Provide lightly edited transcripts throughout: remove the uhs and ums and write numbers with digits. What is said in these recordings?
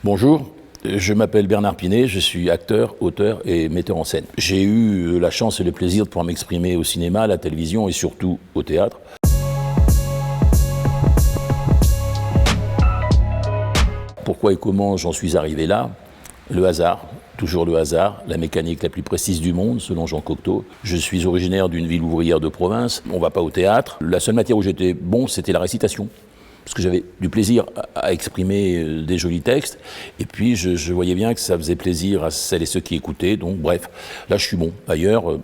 Bonjour, je m'appelle Bernard Pinet, je suis acteur, auteur et metteur en scène. J'ai eu la chance et le plaisir de pouvoir m'exprimer au cinéma, à la télévision et surtout au théâtre. Pourquoi et comment j'en suis arrivé là? Le hasard, toujours le hasard, la mécanique la plus précise du monde, selon Jean Cocteau. Je suis originaire d'une ville ouvrière de province, on ne va pas au théâtre. La seule matière où j'étais bon, c'était la récitation. Parce que j'avais du plaisir à exprimer des jolis textes, et puis je voyais bien que ça faisait plaisir à celles et ceux qui écoutaient, donc bref, là je suis bon. Ailleurs,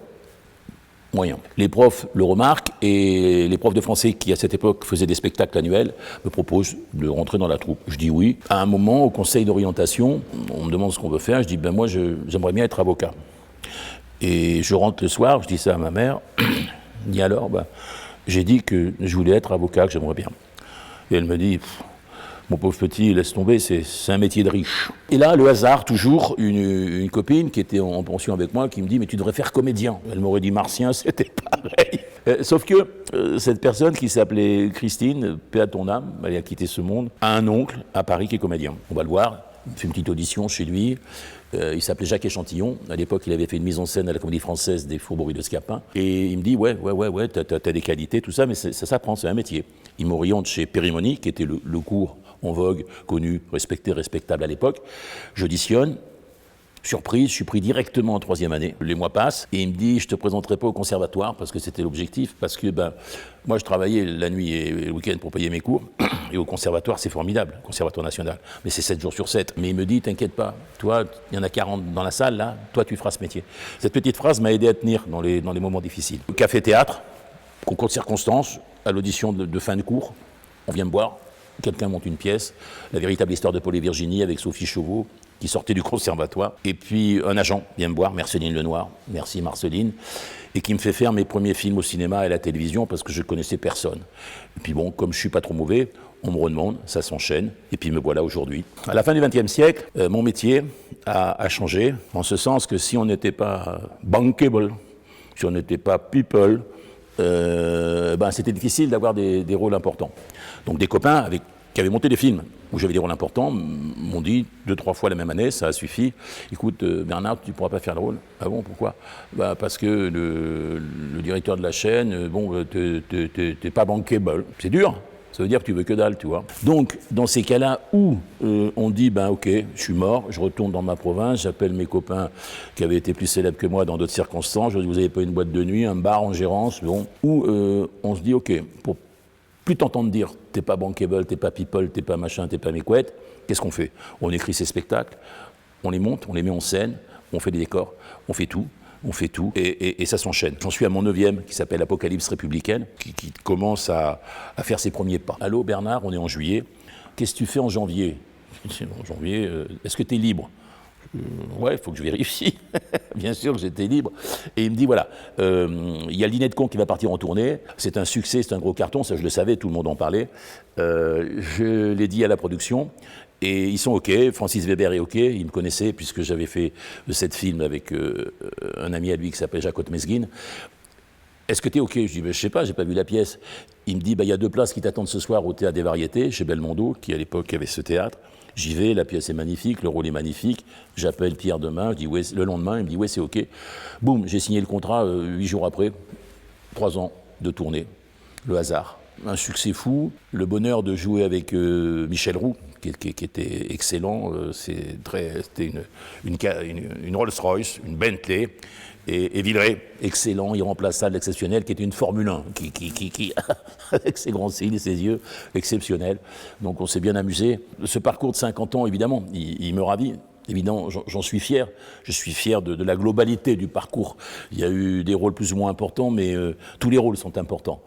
moyen. Les profs le remarquent, et les profs de français qui à cette époque faisaient des spectacles annuels me proposent de rentrer dans la troupe. Je dis oui. À un moment, au conseil d'orientation, on me demande ce qu'on veut faire, je dis ben moi j'aimerais bien être avocat. Et je rentre le soir, je dis ça à ma mère, je dis alors, ben, j'ai dit que je voulais être avocat, que j'aimerais bien. Et elle me dit, mon pauvre petit, laisse tomber, c'est un métier de riche. Et là, le hasard, toujours, une copine qui était en pension avec moi, qui me dit, mais tu devrais faire comédien. Elle m'aurait dit martien, c'était pareil. Sauf que cette personne qui s'appelait Christine, paix à ton âme, elle a quitté ce monde, a un oncle à Paris qui est comédien. On va le voir, on fait une petite audition chez lui. Il s'appelait Jacques Échantillon. À l'époque, il avait fait une mise en scène à la Comédie Française des Fourberies de Scapin. Et il me dit, ouais, t'as des qualités, tout ça, mais ça s'apprend, c'est un métier. Il m'oriente chez Périmoni, qui était le cours en vogue, connu, respecté, respectable à l'époque. J'auditionne. Surprise, je suis pris directement en troisième année. Les mois passent et il me dit, je te présenterai pas au conservatoire parce que c'était l'objectif, parce que moi je travaillais la nuit et le week-end pour payer mes cours, et au conservatoire c'est formidable, conservatoire national, mais c'est 7 jours sur 7. Mais il me dit, t'inquiète pas, toi, il y en a 40 dans la salle là, toi tu feras ce métier. Cette petite phrase m'a aidé à tenir dans les moments difficiles. Café-théâtre, concours de circonstances, à l'audition de fin de cours, on vient me boire, quelqu'un monte une pièce, la véritable histoire de Paul et Virginie avec Sophie Chauveau, qui sortait du conservatoire, et puis un agent vient me voir, Marceline Lenoir, merci Marceline, et qui me fait faire mes premiers films au cinéma et à la télévision parce que je connaissais personne. Et puis bon, comme je suis pas trop mauvais, on me redemande, ça s'enchaîne, et puis me voilà aujourd'hui. À la fin du XXe siècle, mon métier a changé, en ce sens que si on n'était pas bankable, si on n'était pas people, c'était difficile d'avoir des rôles importants. Donc des copains qui avaient monté des films où j'avais des rôles importants m'ont dit 2-3 fois la même année, ça a suffi. Écoute, Bernard, tu ne pourras pas faire le rôle. Ah bon, pourquoi? Parce que le directeur de la chaîne, t'es pas bankable. C'est dur. Ça veut dire que tu veux que dalle, tu vois. Donc, dans ces cas-là où on dit, ok, je suis mort, je retourne dans ma province, j'appelle mes copains qui avaient été plus célèbres que moi dans d'autres circonstances, je dis, vous n'avez pas une boîte de nuit, un bar en gérance, bon, où on se dit, ok, pour plus t'entendre dire, t'es pas bankable, t'es pas people, t'es pas machin, t'es pas mécouette, qu'est-ce qu'on fait? On écrit ces spectacles, on les monte, on les met en scène, on fait des décors, on fait tout, et ça s'enchaîne. J'en suis à mon 9e, qui s'appelle Apocalypse républicaine, qui commence à faire ses premiers pas. Allô Bernard, on est en juillet, qu'est-ce que tu fais en janvier? En janvier, est-ce que tu es libre? Ouais, il faut que je vérifie. Bien sûr que j'étais libre. Et il me dit, voilà, il y a le Dîner de Con qui va partir en tournée. C'est un succès, c'est un gros carton, ça je le savais, tout le monde en parlait. Je l'ai dit à la production. Et ils sont OK, Francis Weber est OK, il me connaissait puisque j'avais fait 7 films avec un ami à lui qui s'appelle Jacques Mesguin. Est-ce que tu es OK? Je dis, je sais pas, j'ai pas vu la pièce. Il me dit, il y a 2 places qui t'attendent ce soir au Théâtre des Variétés, chez Belmondo, qui à l'époque avait ce théâtre. J'y vais, la pièce est magnifique, le rôle est magnifique. J'appelle Pierre demain, je dis, ouais, le lendemain, il me dit, ouais, c'est OK. Boum, j'ai signé le contrat 8 jours après, 3 ans de tournée. Le hasard. Un succès fou, le bonheur de jouer avec Michel Roux, qui était excellent, c'était une Rolls-Royce, une Bentley, et Villeray, excellent, irremplaçable, exceptionnel, qui était une Formule 1, qui avec ses grands cils et ses yeux, exceptionnel. Donc on s'est bien amusé. Ce parcours de 50 ans, évidemment, il me ravit. Évidemment, j'en suis fier. Je suis fier de la globalité du parcours. Il y a eu des rôles plus ou moins importants, mais tous les rôles sont importants,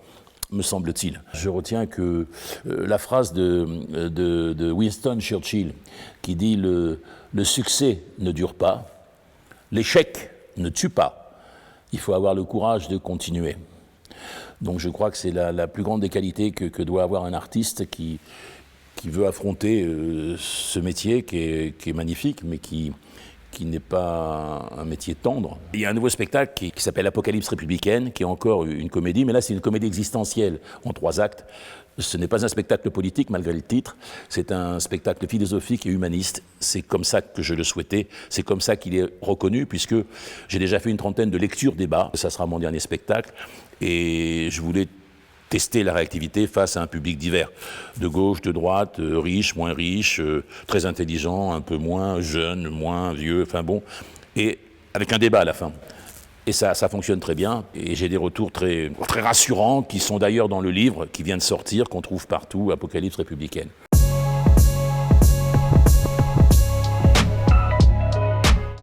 me semble-t-il. Je retiens que la phrase de Winston Churchill qui dit le succès ne dure pas, l'échec ne tue pas, il faut avoir le courage de continuer. Donc je crois que c'est la plus grande des qualités que doit avoir un artiste qui veut affronter ce métier qui est magnifique, mais qui qui n'est pas un métier tendre. Il y a un nouveau spectacle qui s'appelle Apocalypse républicaine, qui est encore une comédie, mais là c'est une comédie existentielle en 3 actes. Ce n'est pas un spectacle politique malgré le titre, c'est un spectacle philosophique et humaniste. C'est comme ça que je le souhaitais, c'est comme ça qu'il est reconnu, puisque j'ai déjà fait une trentaine de lectures-débats. Ça sera mon dernier spectacle, et je voulais tester la réactivité face à un public divers, de gauche, de droite, riche, moins riche, très intelligent, un peu moins, jeune, moins vieux, enfin bon, et avec un débat à la fin. Et ça fonctionne très bien, et j'ai des retours très rassurants, qui sont d'ailleurs dans le livre qui vient de sortir, qu'on trouve partout, Apocalypse républicaine.